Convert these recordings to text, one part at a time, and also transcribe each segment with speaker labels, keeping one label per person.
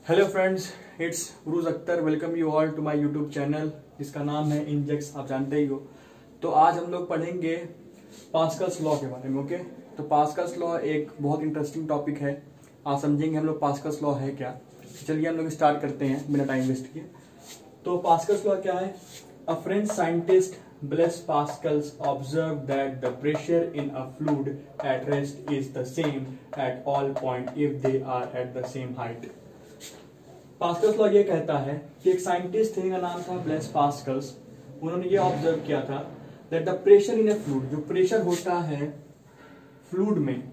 Speaker 1: Hello friends, it's Urooj Akhtar. Welcome you all to my YouTube channel जिसका नाम है इंजेक्स, आप जानते ही हो। तो आज हम लोग पढ़ेंगे पास्कल्स लॉ के बारे में। ओके, तो पास्कल्स लॉ एक बहुत इंटरेस्टिंग टॉपिक है। आज समझेंगे हम लोग पास्कल्स लॉ है क्या। चलिए हम लोग स्टार्ट करते हैं बिना टाइम वेस्ट किए। तो पास्कल्स लॉ क्या है? A French scientist Blaise Pascal observed that the pressure in a fluid at rest is the same at all points if they are at the same height. Pascal's law ये कहता है कि एक scientist थे, इनका नाम था ब्लेस पास्कल्स। उन्होंने ये ऑब्जर्व किया था that the pressure in A fluid, जो प्रेशर होता है फ्लूइड में,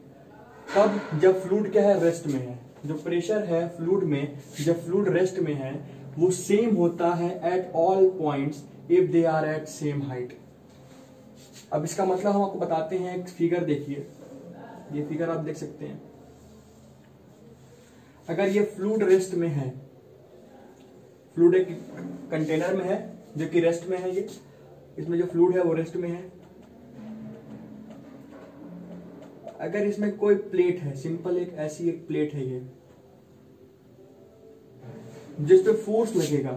Speaker 1: कब? जब फ्लूइड क्या है, रेस्ट में है। जो प्रेशर है फ्लूइड में जब फ्लूइड रेस्ट में है वो सेम होता है at all points if they are at same height. अब इसका मतलब हम आपको बताते हैं। एक फिगर देखिए, ये फिगर आप देख सकते हैं। अगर ये फ्लूइड रेस्ट में है, फ्लूइड एक कंटेनर में है जो कि रेस्ट में है, ये इसमें जो फ्लूइड है वो रेस्ट में है। अगर इसमें कोई प्लेट है, सिंपल एक ऐसी एक प्लेट है ये, जिस पे फोर्स लगेगा,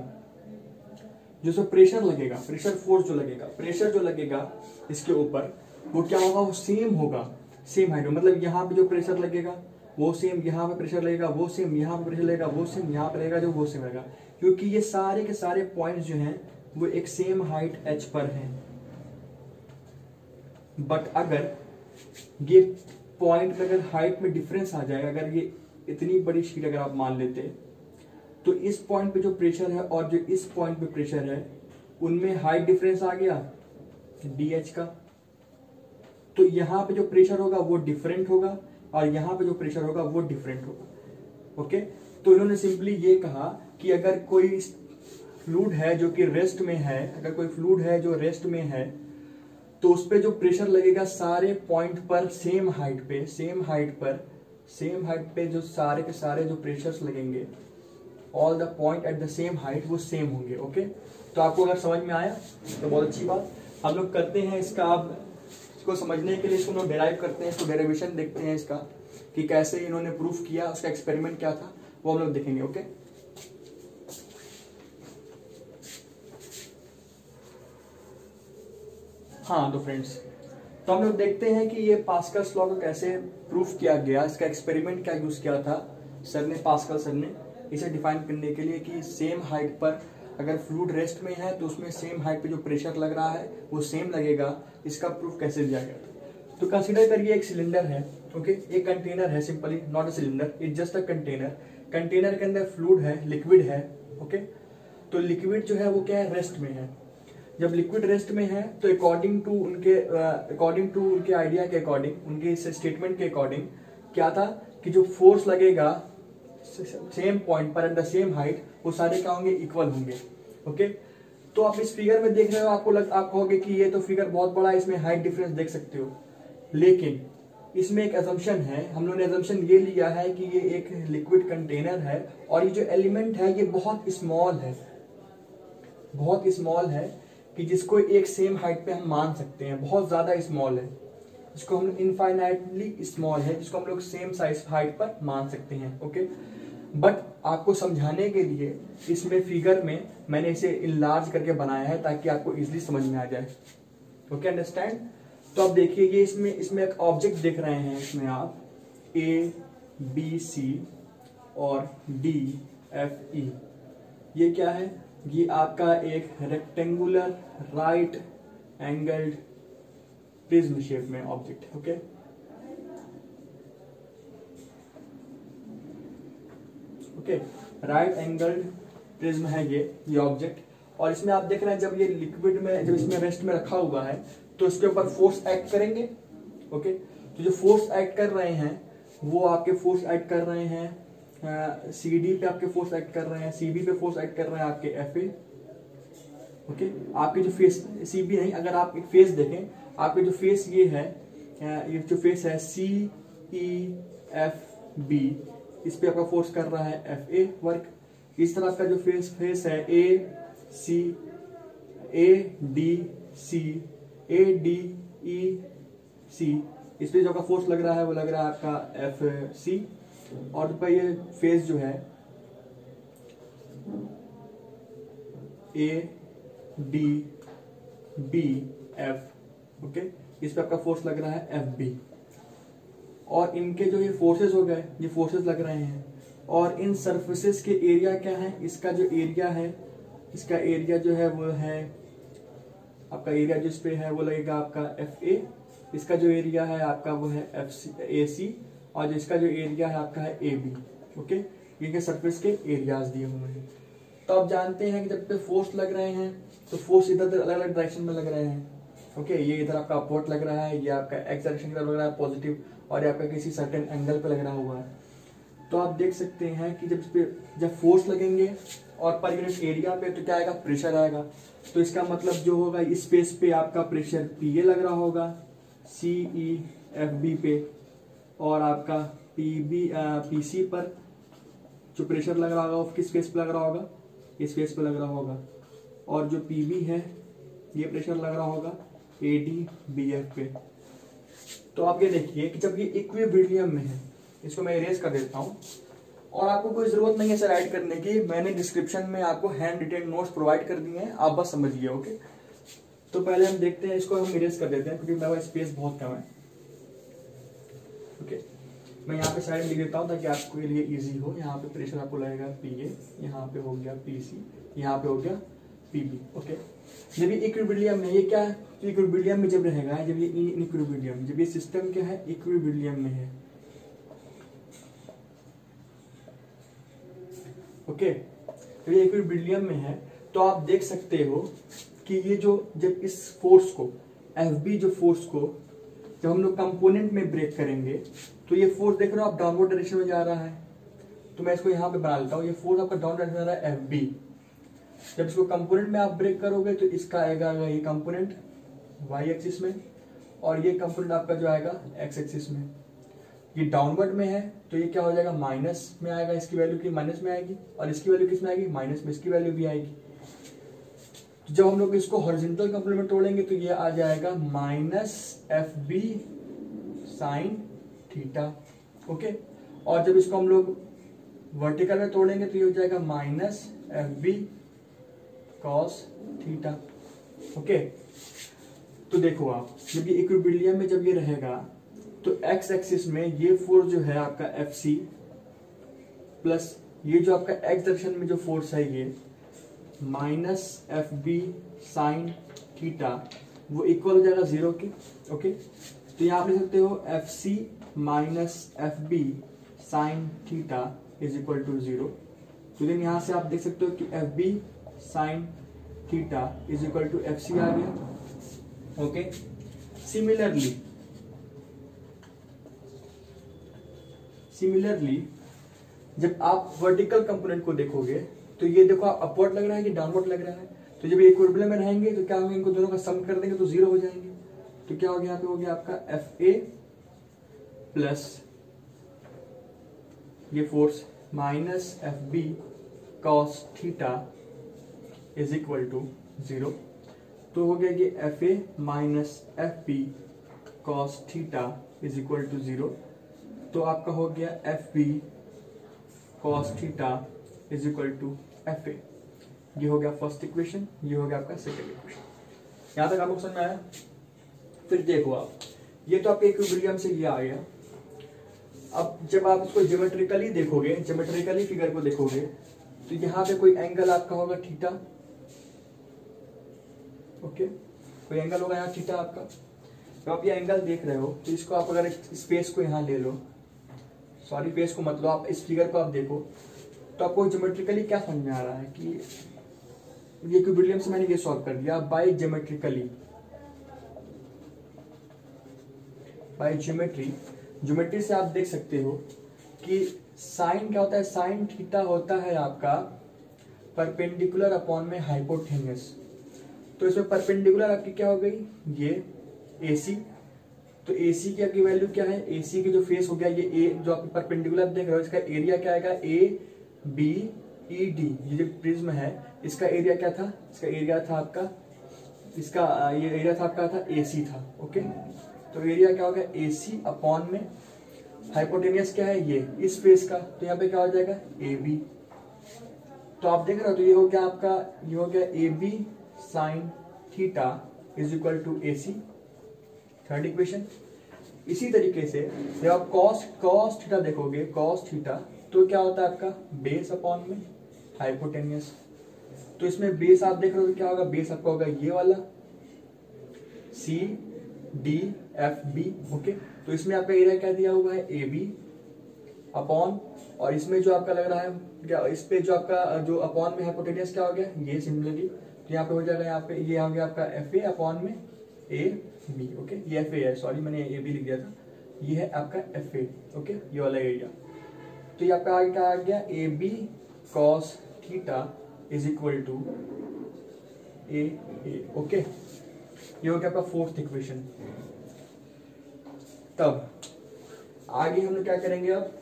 Speaker 1: जिस पे प्रेशर लगेगा, प्रेशर फोर्स जो लगेगा, प्रेशर जो लगेगा इसके ऊपर, वो क्या होगा? वो सेम होगा, सेम हाइट में। मतलब यहाँ पे जो प्रेशर लगेगा वो सेम, यहाँ पे प्रेशर लगेगा वो सेम, यहाँ पे प्रेशर लगेगा वो सेम, यहाँ पे लगेगा जो वो सेम लगेगा, क्योंकि ये सारे के सारे पॉइंट्स जो हैं वो एक सेम हाइट h पर हैं। बट अगर ये पॉइंट अगर हाइट में डिफरेंस आ जाएगा, अगर ये इतनी बड़ी शीट अगर आप मान लेते, तो इस पॉइंट पे जो प्रेशर है और जो इस पॉइंट पे प्रेशर है उनमें हाइट डिफरेंस आ गया dh का, तो यहाँ पे जो प्रेशर होगा वो डिफरेंट होगा और यहाँ पे जो प्रेशर होगा वो डिफरेंट होगा। ओके, तो इन्होंने सिंपली ये कहा कि अगर कोई फ्लूइड है जो कि रेस्ट में है, अगर कोई फ्लूइड है जो रेस्ट में है, तो उस पे जो प्रेशर लगेगा सारे पॉइंट पर सेम हाइट पे, सेम हाइट पे जो सारे के सारे जो प्रेशर्स लगेंगे, all the point at the same height, वो सेम होंगे। ओके, तो आपको अगर समझ में आया तो बहुत अच्छी बात। हम लोग करते हैं इसका, अब इसको समझने के लिए इसको हम डेराइव करते हैं, इसको डेरिवेशन देखते हैं इसका कि कैसे इन्होंने प्रूफ किया, उसका एक्सपेरिमेंट क्या था वो हम लोग देखेंगे। ओके, हाँ तो फ्रेंड्स, तो हम लोग देखते हैं कि ये पास्कल्स लॉ को कैसे प्रूफ किया गया, इसका एक्सपेरिमेंट क्या यूज किया था सर ने, पास्कल सर ने, इसे डिफाइन करने के लिए कि सेम हाइट पर अगर फ्लूइड रेस्ट में है तो उसमें सेम हाइट पे जो प्रेशर लग रहा है वो सेम लगेगा। इसका प्रूफ कैसे दिया गया? तो कंसीडर करिए एक सिलेंडर है। ओके, एक कंटेनर है, simply not a cylinder, it's just a container. Container के अंदर फ्लूइड है, लिक्विड है। ओके, तो लिक्विड जो है वो क्या है, रेस्ट में है। जब लिक्विड रेस्ट में है तो अकॉर्डिंग टू उनके आइडिया के अकॉर्डिंग, उनके इस स्टेटमेंट के अकॉर्डिंग क्या था कि जो फोर्स लगेगा सेम पॉइंट पर एट द सेम हाइट, वो सारे क्या होंगे, इक्वल होंगे। ओके, तो आप इस फिगर में देख रहे हो, आप कहोगे कि ये तो फिगर बहुत बड़ा है, इसमें हाइट डिफरेंस देख सकते हो, लेकिन इसमें एक असम्पशन है। हम लोगों ने असम्पशन ये लिया है कि ये एक लिक्विड कंटेनर है और ये जो एलिमेंट है ये बहुत स्मॉल है, बहुत स्मॉल है कि जिसको एक सेम हाइट पे हम मान सकते हैं, बहुत ज्यादा स्मॉल है, जिसको हम इनफाइनाइटली स्मॉल है, जिसको हम लोग सेम साइज हाइट पर मान सकते हैं। ओके, बट आपको समझाने के लिए इसमें फिगर में मैंने इसे इनलार्ज करके बनाया है ताकि आपको इजीली समझ में आ जाए। Okay, understand? तो अब देखिए, ये इसमें एक ऑब्जेक्ट देख रहे हैं, इसमें आप ABC और DFE, ये क्या है? ये आपका एक rectangular right angled prism shape में ऑब्जेक्ट है। Okay, okay, right angled prism है ये ऑब्जेक्ट। और इसमें आप देख रहे हैं जब ये लिक्विड में, जब इसमें रेस्ट में रखा हुआ है तो इसके ऊपर फोर्स एक्ट करेंगे। ओके, तो जो फोर्स एक्ट कर रहे हैं वो आपके फोर्स एक्ट कर रहे हैं CD पे, आपके फोर्स एक्ट कर रहे हैं CB पे, फोर्स एक्ट कर रहे हैं आपके FA। ओके, आपके जो फेस, CB नहीं, अगर आप एक फेस देखें, आपके जो फेस ये है, ये जो फेस है CEFB, इस पे आपका फोर्स कर रहा है FA वर्क। इस तरह आपका जो फेस है ADC, इस पे जो आपका फोर्स लग रहा है वो लग रहा है आपका FC। और ये फेस जो है A D B F, okay, इस पे आपका फोर्स लग रहा है एफ बी, और इनके जो ये फोर्सेस हो गए, ये फोर्सेस लग रहे हैं, और इन सरफेसेस के एरिया क्या है, इसका जो एरिया है, इसका एरिया जो है वो है आपका एरिया जिस पे है वो लगेगा आपका एफ ए, इसका जो एरिया है आपका वो है एफ सी ए सी, और जिसका जो एरिया है आपका है ए बी, ओके, इनके सरफेस के एरियाज दिए हुए हैं। तो आप जानते हैं कि जब पे फोर्स लग रहे हैं तो फोर्स इधर उधर अलग अलग डायरेक्शन में लग रहे हैं, ओके, ये इधर आपका अपवर्ड लग रहा है, ये आपका एक्स डायरेक्शन की तरफ लग रहा है पॉजिटिव, और ये आपका किसी सर्टेन एंगल पे लग रहा हुआ है। तो आप देख सकते हैं कि जब फोर्स लगेंगे और पर यूनिट एरिया पे तो क्या आएगा, प्रेशर आएगा। तो इसका मतलब जो होगा इस स्पेस पे आपका प्रेशर पी ए लग रहा होगा सी ई एफ बी पे, और आपका पी सी पर जो प्रेशर लग रहा होगा वो किस स्पेस पे लग रहा होगा, इस स्पेस पे लग रहा होगा, और जो पी बी है ये प्रेशर लग रहा होगा ए डी बी एफ पे। तो आप ये देखिए कि जब ये इक्विलिब्रियम में है, इसको मैं इरेज कर देता हूं, और आपको कोई जरूरत नहीं है इसे राइट करने की, मैंने डिस्क्रिप्शन में आपको हैंड रिटेन नोट्स प्रोवाइड कर दिए हैं, आप बस समझिए, ओके। तो पहले हम देखते हैं, इसको हम इरेज कर देते हैं क्योंकि मेरा स्पेस बहुत कम है, ओके। मैं यहाँ पे साइड लिख देता हूँ ताकि आपको लिए इजी हो। यहाँ पे प्रेशर आपको लगेगा पी ए, यहाँ पे हो गया पी सी, यहाँ पे हो गया पी बी, ओके। जब ये इक्विलिब्रियम में, ये क्या है, तो इक्विलिब्रियम में जब रहेगा, जब ये इक्विलिब्रियम, जब ये सिस्टम क्या है, इक्विलिब्रियम में है, ओके, तो ये इक्विलिब्रियम में है। तो आप देख सकते हो कि ये जो जब इस फोर्स को एफ बी, जो फोर्स को जब हम लोग कंपोनेंट में ब्रेक करेंगे तो ये फोर्स देख रहे हो आप डाउनवर्ड डायरेक्शन में जा रहा है। तो मैं इसको यहाँ पे बना लेता हूँ, ये फोर्स आपका डाउन डायरेक्शन में जा रहा है एफ बी। जब इसको कंपोनेंट में आप ब्रेक करोगे तो इसका आएगा ये कंपोनेंट वाई एक्सिस में, और ये कंपोनेंट आपका जो आएगा एक्स एक्सिस में। ये डाउनवर्ड में है तो ये क्या हो जाएगा, माइनस में आएगा, इसकी वैल्यू की माइनस में आएगी, और इसकी वैल्यू किस में आएगी, माइनस में, इसकी वैल्यू भी आएगी। तो जब हम लोग इसको हॉरिजॉन्टल कंपोनेंट में तोड़ेंगे तो ये आ जाएगा minus F B sine theta, okay. और जब इसको हम लोग वर्टिकल में तोड़ेंगे तो ये हो जाएगा minus F B cos theta, okay. तो देखो आप, जब ये इक्विलिब्रियम में जब ये रहेगा तो एक्स एक्सिस में ये फोर्स जो है आपका एफ सी प्लस ये जो आपका एक्स डायरेक्शन में जो फोर्स है ये minus F B sine theta, वो इक्वल हो जाएगा जीरो के, ओके। तो यहाँ आप लिख सकते हो F C minus F B sine theta is equal to zero. तो देन यहाँ से आप देख सकते हो कि F B sine theta is equal to F C आ गया, ओके। सिमिलरली जब आप वर्टिकल कंपोनेंट को देखोगे तो ये देखो अपवर्ड लग रहा है कि डाउनवर्ड लग रहा है। तो जब ये इक्विलिब्रियम में रहेंगे तो क्या होगा, इनको दोनों का सम कर देंगे तो जीरो हो जाएंगे। तो क्या हो गया, यहाँ पे हो गया आपका एफ ए प्लस ये force minus F B cos theta is equal to zero. तो हो गया कि F A minus F B cos theta is equal to zero. तो आपका हो गया F B cos theta is equal to F A. ये हो गया फर्स्ट इक्वेशन, ये हो गया आपका सेकंड इक्वेशन। यहां तक आपको समझ में आया? फिर देखो आप, ये तो आपके इक्विलिब्रियम से ये आ गया। अब जब आप इसको ज्योमेट्रिकली देखोगे, ज्योमेट्रिकली फिगर को देखोगे तो यहाँ पे कोई एंगल आपका होगा थीटा, ओके, कोई एंगल होगा यहाँ थीटा आपका। तो आप ये एंगल देख रहे हो तो इसको आप अगर स्पेस को यहाँ ले लो, सॉरी स्पेस को मत लो, आप इस फिगर को आप देखो तो आपको ज्योमेट्रिकली क्या समझ में आ रहा है कि ये इक्विलिब्रियम से मैंने ये सॉल्व कर दिया बाय ज्योमेट्रिकली, बाय ज्योमेट्री से आप देख सकते हो कि साइन क्या होता है, साइन थीटा होता है आपका परपेंडिकुलर अपॉन में हाइपोटेन्यूस। तो इसमें परपेंडिकुलर आपकी क्या हो गई, ये AC। तो AC की आपकी वैल्यू क्या है, AC की जो फेस हो गया ये A, जो आप परपेंडिकुलर देख रहे हो इसका एरिया क्या आएगा, ABED। ये जो प्रिज्म है इसका एरिया क्या था, इसका एरिया था आपका, इसका ये एरिया था आपका था AC था, ओके। तो एरिया क्या हो गया AC अपॉन में हाइपोटेनियस क्या है ये इस फेस का, तो यहाँ पे क्या हो जाएगा AB। तो आप देख रहे हो, तो ये हो गया आपका, ये हो गया A B sine theta is equal to A C, third equation. इसी तरीके से जब आप कॉस थीटा देखोगे, कॉस थीटा, तो क्या होता है आपका बेस अपॉन में हाइपोटेनियस। तो इसमें बेस आप देख रहे हो क्या होगा, बेस आपका होगा ये वाला C D F B. Okay, तो इसमें आपका एरिया क्या दिया हुआ है, ए बी अपॉन, और इसमें जो आपका लग रहा है क्या, इस पे जो आपका जो अपॉन में हाइपोटेनियस क्या हो गया, ये सिमिलरली, तो यहाँ पे हो जाएगा, यहाँ पे ये हो गया आपका एफ ए अपॉन में ए बी। ओके, ये एफ ए है, सॉरी मैंने ए बी लिख दिया था, ये है आपका एफ ए। ओके, ये वाला एरिया। तो ये आपका आगे क्या आ गया, A B cos theta is equal to A. Okay, ये हो गया आपका फोर्थ इक्वेशन। तब आगे हम लोग क्या करेंगे, अब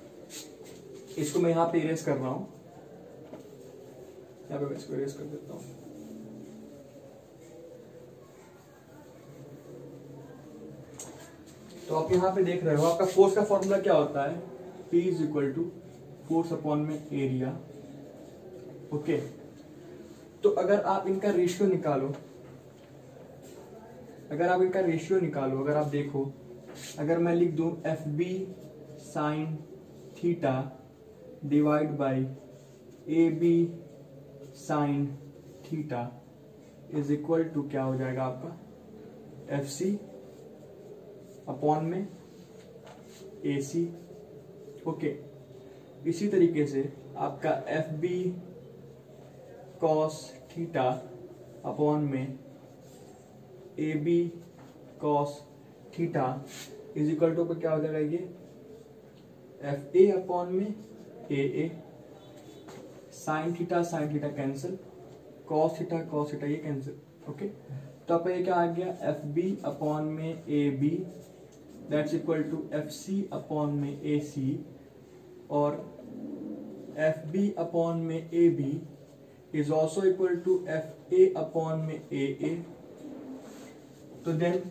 Speaker 1: इसको मैं यहां पे इरेज कर रहा हूं, यहाँ पे मैं इसको इरेज कर देता हूं। तो आप यहां पे देख रहे हो आपका फोर्स का फॉर्मूला क्या होता है, P is equal to force upon में एरिया। ओके, तो अगर आप इनका रेशियो निकालो, अगर आप देखो, अगर मैं लिख दूं F B sine theta divide by A B sine theta is equal to क्या हो जाएगा आपका एफ सी अपॉन में ए सी। ओके, इसी तरीके से आपका F B cos theta upon में A B cos theta is equal to क्या हो जाएगा, ये एफ ए अपॉन में A sine theta cancel, cos theta ये कैंसिल। ओके, तो आपका ये क्या आ गया, एफ बी अपॉन में A B that's equal to F C upon में ए सी, और एफ बी अपॉन में A B is also equal to F A upon में ए। तो देन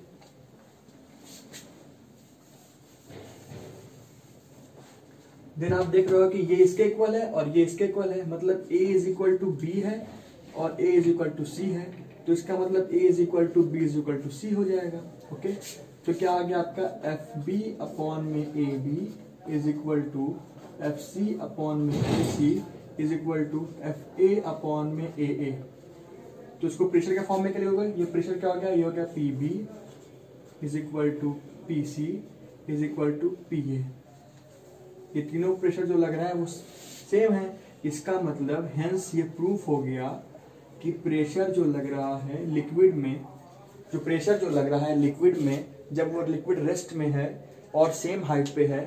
Speaker 1: आप देख रहे हो कि ये इसके इक्वल है और ये इसके इक्वल है, मतलब a is equal to B है और a is equal to C है, तो इसका मतलब a is equal to B is equal to C हो जाएगा। ओके, तो क्या आ गया आपका एफ बी अपॉन में A B is equal to F C upon में A C is equal to F A upon में ए। तो इसको प्रेशर के फॉर्म में क्या होगा, ये प्रेशर क्या हो गया, ये हो गया P B is equal to P C is equal to P A. ये तीनों प्रेशर जो लग रहा है वो सेम है, इसका मतलब हेंस ये प्रूफ हो गया कि प्रेशर जो लग रहा है लिक्विड में, जो प्रेशर जो लग रहा है लिक्विड में, जब वो लिक्विड रेस्ट में है और सेम हाइट पे है,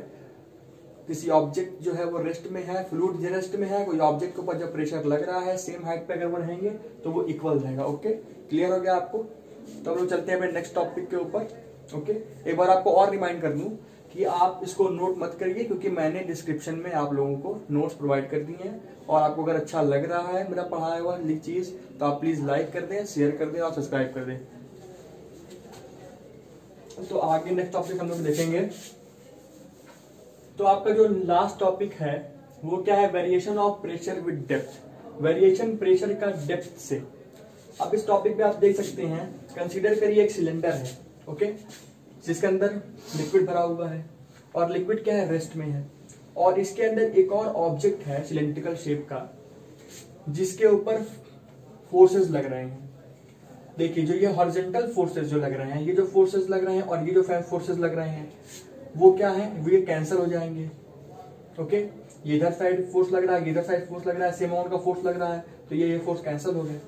Speaker 1: किसी ऑब्जेक्ट जो है वो रेस्ट में है, फ्लूइड रेस्ट में है, कोई ऑब्जेक्ट के ऊपर जब प्रेशर लग रहा है सेम हाइट पे अगर वो रहेंगे तो वो इक्वल रहेगा। ओके, क्लियर हो गया आपको। तो हम लोग चलते हैं नेक्स्ट टॉपिक के ऊपर। ओके, एक बार आपको और रिमाइंड कर दूं कि आप इसको नोट मत करिए, क्योंकि मैंने डिस्क्रिप्शन में आप लोगों को नोट्स प्रोवाइड कर दिए हैं, और आपको अगर अच्छा लग रहा है मेरा पढ़ाया हुआ चीज तो आप प्लीज लाइक कर दें, शेयर कर दें और सब्सक्राइब कर दें। तो आगे नेक्स्ट टॉपिक हम लोग देखेंगे। तो आपका जो लास्ट टॉपिक है वो क्या है, variation of pressure with depth, variation pressure का डेप्थ से। अब इस टॉपिक पे आप देख सकते हैं, कंसीडर करिए एक सिलेंडर है, ओके, जिसके अंदर लिक्विड भरा हुआ है और लिक्विड क्या है, रेस्ट में है, और इसके अंदर एक और ऑब्जेक्ट है सिलेंड्रिकल शेप का जिसके ऊपर फोर्सेस लग रहे हैं। देखिए जो ये हॉरिजॉन्टल फोर्सेस जो लग रहे हैं, ये जो फोर्सेस लग रहे हैं और ये जो फोर्सेस लग रहे हैं वो क्या है, वो ये कैंसिल हो जाएंगे। ओके, ये इधर साइड फोर्स लग रहा है, इधर साइड फोर्स लग रहा है, सेम अमाउंट का फोर्स लग रहा है, तो ये फोर्स कैंसिल हो गए।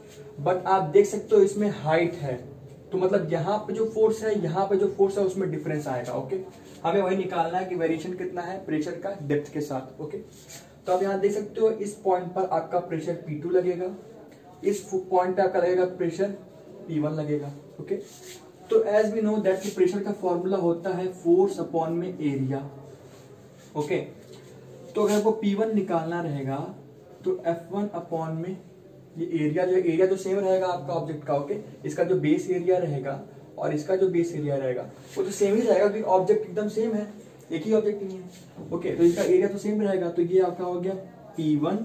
Speaker 1: बट आप देख सकते हो इसमें हाइट है, तो मतलब यहाँ पे जो फोर्स है, यहाँ पे जो फोर्स है उसमें डिफरेंस आएगा। ओके, हमें वही निकालना है कि वेरिएशन कितना है प्रेशर का डेप्थ के साथ। ओके, तो आप यहाँ देख सकते हो इस पॉइंट पर आपका प्रेशर P2 लगेगा, इस पॉइंट पे आपका लगेगा प्रेशर P1 लगेगा। ओके, तो as we know that pressure का फॉर्मूला होता है फोर्स अपॉन में एरिया। ओके, तो अगर वो P1 निकालना रहेगा तो F1 अपॉन में ये एरिया, जो एरिया तो सेम रहेगा आपका ऑब्जेक्ट का। ओके, इसका जो बेस एरिया रहेगा और इसका जो बेस एरिया रहेगा वो तो सेम ही रहेगा, क्योंकि ऑब्जेक्ट एकदम सेम है, एक ही ऑब्जेक्ट नहीं है। ओके, तो इसका एरिया तो सेम रहेगा, तो ये आपका हो गया P1,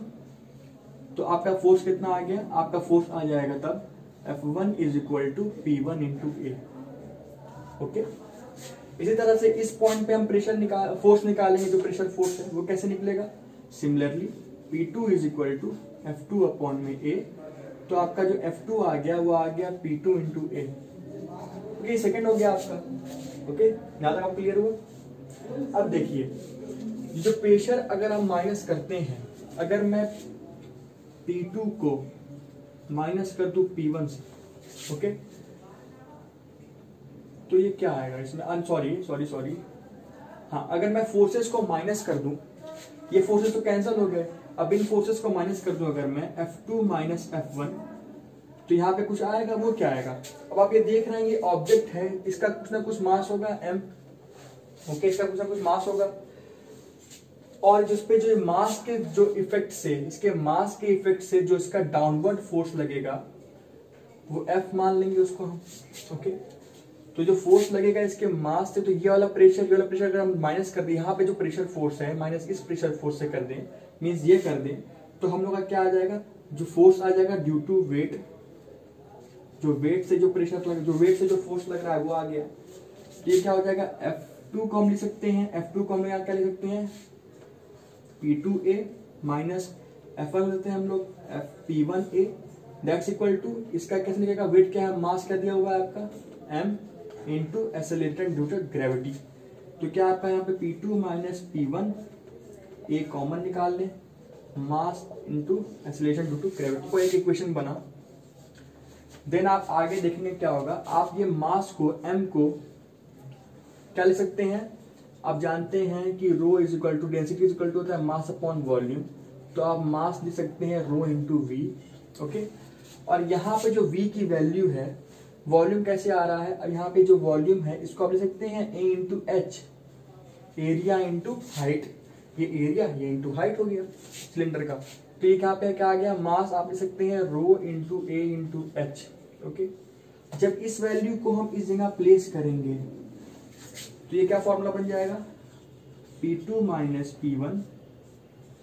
Speaker 1: तो आपका फोर्स कितना आ गया, आपका फोर्स आ जाएगा तब F1 is equal to P1 into A. Okay, इसी तरह से इस पॉइंट पे हम फोर्स निकालेंगे, जो प्रेशर फोर्स है वो कैसे निकलेगा, similarly P2 is equal to F2 upon में A। तो आपका जो F2 आ गया वो आ गया P2 into A. Okay, second हो गया आपका। ओके, यहां तक आप क्लियर हुआ। अब देखिए, जो प्रेशर अगर हम माइनस करते हैं, अगर मैं P2 को माइनस कर दूं P1 से, ओके, तो ये क्या आएगा इसमें, सॉरी, हाँ, अगर मैं फोर्सेस को माइनस कर दूं, ये फोर्सेस तो कैंसिल हो गए, अब इन फोर्सेस को माइनस कर दूं अगर मैं F2 माइनस F1, तो यहाँ पे कुछ आएगा, वो क्या आएगा। अब आप ये देख रहे हैं ये ऑब्जेक्ट है, इसका कुछ ना कुछ मास होगा m। ओके, इसका कुछ ना कुछ मास होगा, और जिस पे जो मास के जो इफेक्ट से, इसके मास के इफेक्ट से जो इसका डाउनवर्ड फोर्स लगेगा वो F मान लेंगे उसको हम। ओके, तो जो फोर्स लगेगा इसके मास से, तो ये वाला प्रेशर अगर हम माइनस कर दें, यहाँ पे जो प्रेशर फोर्स है माइनस इस प्रेशर फोर्स से कर दें, मीन्स ये कर दें, तो हम लोग का क्या आ जाएगा, जो फोर्स आ जाएगा ड्यू टू वेट, जो वेट से जो प्रेशर लग, जो वेट से जो फोर्स लग रहा है वो आ गया। ये क्या हो जाएगा, F2 को हम लिख सकते हैं, F2 को हम लोग क्या लिख सकते हैं, P2A माइनस F1 लेते हैं हम लोग P1A, दैट्स इक्वल टू, इसका कैसे निकलेगा, वेट क्या है, मास क्या दिया हुआ है आपका m into accelerated due to gravity. तो क्या आपका यहाँ पे P2 minus P1 A common निकाल लें, mass into acceleration due to gravity को एक इक्वेशन बना। देन आप आगे देखेंगे क्या होगा, आप ये मास को m को क्या लिख सकते हैं, आप जानते हैं कि rho is equal to density is equal to होता है मास अपॉन वॉल्यूम, तो आप मास लिख सकते हैं रो इंटू वी। ओके, और यहाँ पे जो v की वैल्यू है, वॉल्यूम कैसे आ रहा है, और यहाँ पे जो वॉल्यूम है इसको आप लिख सकते हैं a into H, area into height, ये एरिया ये इंटू हाइट हो गया सिलेंडर का। तो ये यहाँ पे क्या आ गया, मास आप लिख सकते हैं रो into A into H. Okay, जब इस वैल्यू को हम इस जगह प्लेस करेंगे तो ये क्या फॉर्मूला बन जाएगा, P2 minus P1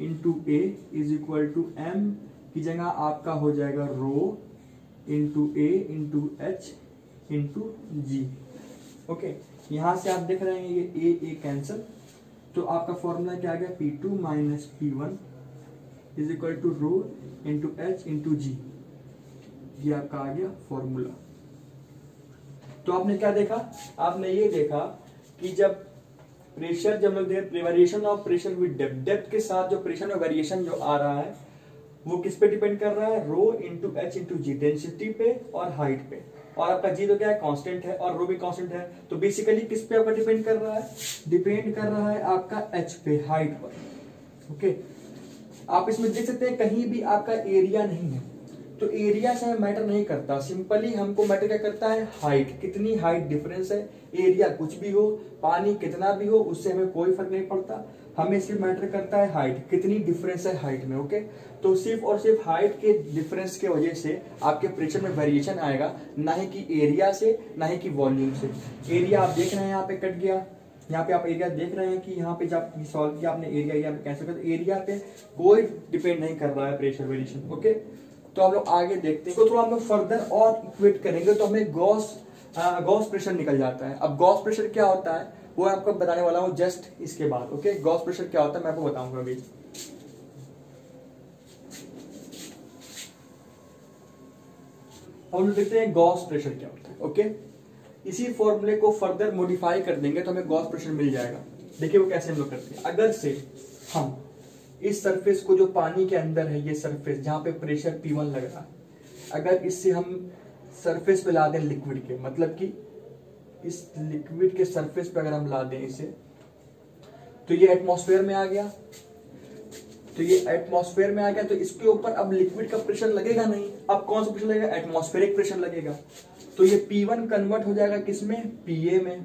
Speaker 1: into A is equal to m की जगह आपका हो जाएगा rho into A into H into G. Okay, यहां से आप देख रहे हैं ये ए कैंसल, तो आपका फॉर्मूला क्या आ गया, P2 minus P1 is equal to rho into H into G, ये आपका आ गया फॉर्मूला। तो आपने क्या देखा, आपने ये देखा कि जब प्रेशर, जब लोग variation of pressure with depth के साथ जो प्रेशर में वेरिएशन जो आ रहा है वो किस पे डिपेंड कर रहा है, रो इंटू एच इंटू जी, डेंसिटी पे और हाइट पे, और आपका जी तो क्या है, कांस्टेंट है, और रो भी कांस्टेंट है, तो बेसिकली किस पे आपका डिपेंड कर रहा है, डिपेंड कर रहा है आपका एच पे, हाइट पर। ओके, आप इसमें देख सकते हैं कहीं भी आपका एरिया नहीं है, तो एरिया से मैटर नहीं करता, सिंपली हमको मैटर क्या करता है, हाइट, कितनी हाइट डिफरेंस है, एरिया कुछ भी हो, पानी कितना भी हो, उससे हमें कोई फर्क नहीं पड़ता, हमें सिर्फ मैटर करता है हाइट, कितनी डिफरेंस है हाइट में। ओके, तो सिर्फ और सिर्फ हाइट के डिफरेंस के वजह से आपके प्रेशर में वेरिएशन आएगा, ना ही कि एरिया से, ना ही कि वॉल्यूम से। एरिया आप देख रहे हैं यहाँ पे कट गया, यहाँ पे आप एरिया देख रहे हैं कि यहाँ पे जब सॉल्व किया आपने एरिया पे कैंसिल कर, तो एरिया पे कोई डिपेंड नहीं कर रहा है प्रेशर वेरिएशन। ओके, तो हम लोग आगे देखते हैं, तो थोड़ा हम लोग फर्दर और इक्वेट करेंगे तो हमें गॉस प्रेशर निकल जाता है। अब गॉस प्रेशर क्या होता है वो आपको बताने वाला हूं जस्ट इसके बाद। ओके, गॉस प्रेशर क्या होता है मैं आपको बताऊंगा अभी। हम लोग देखते हैं गॉस प्रेशर क्या होता है। ओके, इसी फॉर्मूले को फर्दर मॉडिफाई कर देंगे तो हमें गॉस प्रेशर मिल जाएगा। देखिए वो कैसे हम लोग करते हैं, अगर से हम इस सरफेस को, जो पानी के अंदर है ये सरफेस जहां पे प्रेशर P1 लग रहा है, अगर इससे हम सरफेस पे ला दें लिक्विड के, मतलब कि इस लिक्विड के सरफेस पे अगर हम ला दें इसे, तो ये एटमॉस्फेयर में आ गया, तो ये एटमॉस्फेयर में आ गया, तो इसके ऊपर अब लिक्विड का प्रेशर लगेगा नहीं, अब कौन सा प्रेशर लगेगा, एटमॉस्फेरिक प्रेशर लगेगा। तो ये P1 कन्वर्ट हो जाएगा किसमें, PA में,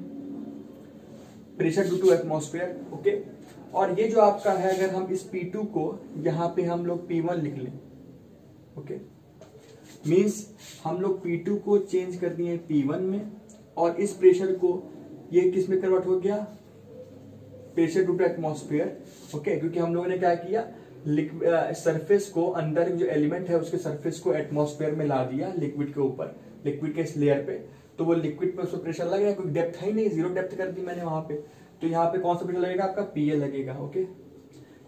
Speaker 1: pressure due to atmosphere. Okay, और ये जो आपका है, अगर हम इस P2 को यहाँ पे हम लोग P1 लिख लें, ओके, मीन्स हम लोग P2 को चेंज कर दिए P1 में, और इस प्रेशर को ये किस में कन्वर्ट हो गया, pressure due to atmosphere. Okay, क्योंकि हम लोगों ने क्या किया, सरफेस को, अंदर जो एलिमेंट है उसके सरफेस को एटमॉस्फेयर में ला दिया लिक्विड के ऊपर, लिक्विड के इस लेयर पे, तो वो लिक्विड पे उसको प्रेशर लगेगा, कोई डेप्थ है ही नहीं, जीरो डेप्थ कर दी मैंने वहां पे, तो यहाँ पे कौन सा प्रेशर लगेगा आपका, पीए लगेगा। ओके,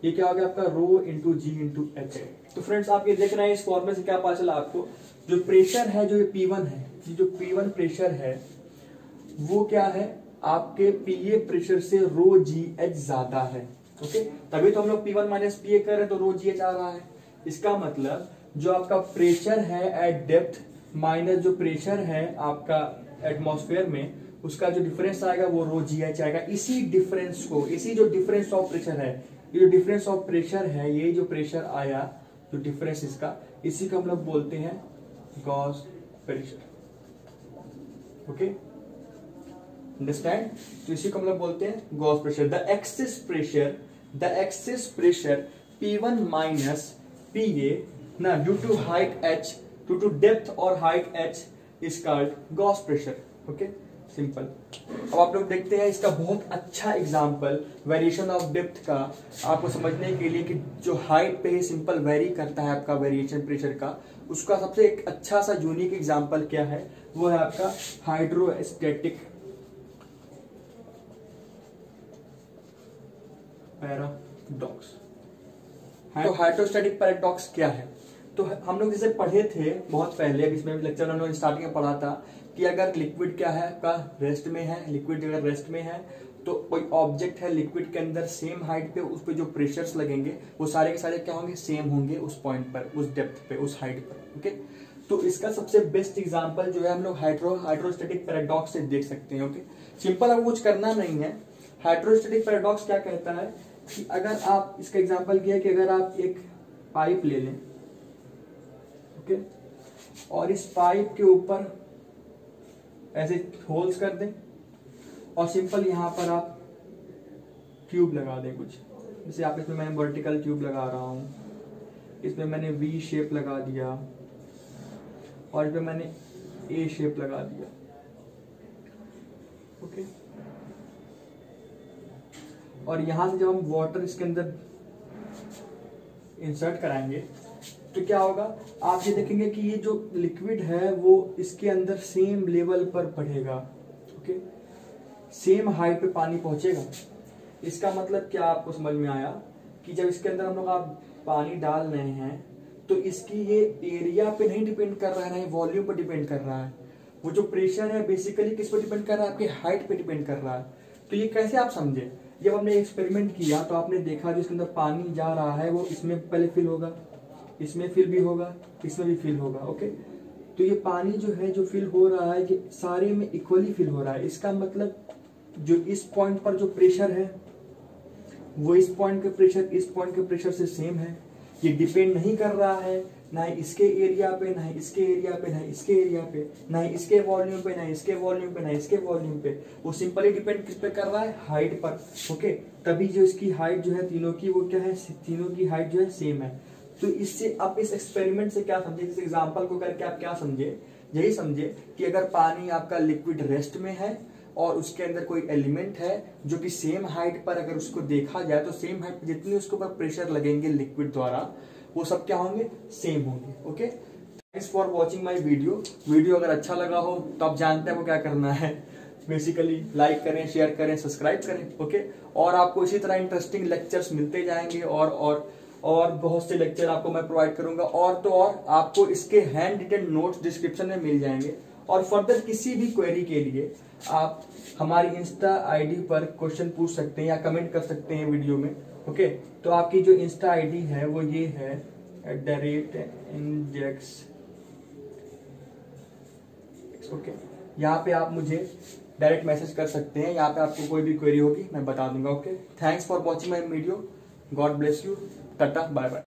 Speaker 1: ये क्या हो गया आपका रो इंटू जी इंटू एच। तो फ्रेंड्स आप ये देख रहे हैं इस फॉर्मूले से क्या पता चला आपको, जो प्रेशर है जो ये P1 है, ये जो P1 प्रेशर है वो क्या है आपके पीए प्रेशर से रो जी एच ज्यादा है। ओके, तभी तो हम लोग P1 माइनस पीए कर रहे हैं, तो रो जी एच आ रहा है। इसका मतलब जो आपका प्रेशर है एट डेप्थ माइनस जो प्रेशर है आपका एटमॉस्फेयर में, उसका जो डिफरेंस आएगा वो रो जी एच आएगा। इसी डिफरेंस को, इसी जो डिफरेंस ऑफ प्रेशर है, ये जो डिफरेंस ऑफ प्रेशर है, ये जो प्रेशर आया, जो डिफरेंस इसका, इसी को हम लोग बोलते हैं गॉस प्रेशर। Okay, understand? तो इसी को हम लोग बोलते हैं gauge pressure. The excess pressure P1 minus PA ना due to height h, due to depth और height h is called gauge pressure. Okay, simple. अब आप लोग देखते हैं इसका बहुत अच्छा एग्जांपल वेरिएशन ऑफ डेप्थ का, आपको समझने के लिए कि जो हाइट पे ही सिंपल वेरी करता है आपका वेरिएशन प्रेशर का, उसका सबसे एक अच्छा सा यूनिक एग्जांपल क्या है, वो है आपका हाइड्रोस्टैटिक पैराडॉक्स। तो हाइड्रोस्टैटिक पैराडॉक्स क्या है, तो हम लोग जैसे पढ़े थे बहुत पहले, अभी इसमें लेक्चर उन्होंने स्टार्टिंग में पढ़ा था कि अगर लिक्विड क्या है आपका रेस्ट में है, लिक्विड अगर रेस्ट में है तो कोई ऑब्जेक्ट है लिक्विड के अंदर सेम हाइट पे, उस पे जो प्रेशर्स लगेंगे वो सारे के सारे क्या होंगे, सेम होंगे उस पॉइंट पर, उस डेप्थ पे, उस हाइट पर। ओके, तो इसका सबसे बेस्ट एग्जांपल जो है हम लोग हाइड्रोस्टैटिक पैराडॉक्स से देख सकते हैं। ओके, सिंपल, अब कुछ करना नहीं है। हाइड्रोस्टैटिक पैराडॉक्स क्या कहता है कि अगर आप, इसका एग्जांपल किया कि अगर आप एक पाइप ले लें, ओके, और इस पाइप के ऊपर ऐसे होल्स कर दें और सिंपल यहां पर आप ट्यूब लगा दें कुछ, जैसे आप इसमें मैं वर्टिकल ट्यूब लगा रहा हूं, इसमें मैंने वी शेप लगा दिया और इसमें मैंने ए शेप लगा दिया। ओके, और यहां से जब हम वाटर इसके अंदर इंसर्ट कराएंगे तो क्या होगा, आप ये देखेंगे कि ये जो लिक्विड है वो इसके अंदर सेम लेवल पर बढ़ेगा। ओके, सेम हाइट पे पानी पहुंचेगा। इसका मतलब क्या आपको समझ में आया कि जब इसके अंदर हम लोग आप पानी डाल रहे हैं तो इसकी ये एरिया पे नहीं डिपेंड कर रहा है, नहीं वॉल्यूम पर डिपेंड कर रहा है। वो जो प्रेशर है बेसिकली किस पर डिपेंड कर रहा है, आपकी हाइट पे डिपेंड कर रहा है। तो ये कैसे आप समझे, जब हमने एक्सपेरिमेंट किया तो आपने देखा जिसके अंदर पानी जा रहा है वो इसमें पहले फिल होगा, इसमें फिल भी होगा, इसमें भी फिल होगा। ओके, तो ये पानी जो है जो फिल हो रहा है ये सारे में इक्वली फिल हो रहा है। इसका मतलब जो इस पॉइंट पर जो प्रेशर है वो इस पॉइंट के प्रेशर इस पॉइंट के प्रेशर से सेम है। ये डिपेंड नहीं कर रहा है ना इसके एरिया पे, ना इसके एरिया पे, ना इसके एरिया पे, ना इसके वॉल्यूम पे, ना इसके वॉल्यूम पे, ना इसके वॉल्यूम पे। वो सिंपली डिपेंड किस पे कर रहा है, हाइट पर। ओके, तभी जो इसकी हाइट जो है तीनों की, वो क्या है, तीनों की हाइट जो है सेम है। तो इससे आप इस एक्सपेरिमेंट से क्या समझे, इस एग्जांपल को करके आप क्या समझे, यही समझे कि अगर पानी आपका लिक्विड रेस्ट में है और उसके अंदर कोई एलिमेंट है जो कि सेम हाइट पर अगर उसको देखा जाए तो सेम हाइट पर जितनी उसके ऊपर प्रेशर लगेंगे लिक्विड द्वारा वो सब क्या होंगे, सेम होंगे। Okay, thanks for watching my video अगर अच्छा लगा हो तो आप जानते हैं वो क्या करना है, बेसिकली लाइक करें, शेयर करें, सब्सक्राइब करें। ओके, और आपको इसी तरह इंटरेस्टिंग लेक्चर्स मिलते जाएंगे और बहुत से लेक्चर आपको मैं प्रोवाइड करूंगा, और तो और आपको इसके हैंड रिटन नोट्स डिस्क्रिप्शन में मिल जाएंगे। और फर्दर किसी भी क्वेरी के लिए आप हमारी इंस्टा आईडी पर क्वेश्चन पूछ सकते हैं या कमेंट कर सकते हैं वीडियो में। ओके, तो आपकी जो इंस्टा आईडी है वो ये है @index। ओके, यहाँ पे आप मुझे डायरेक्ट मैसेज कर सकते हैं, यहाँ पे आपको कोई भी क्वेरी होगी मैं बता दूंगा। Okay, thanks for watching my video, God bless you, tata, bye bye.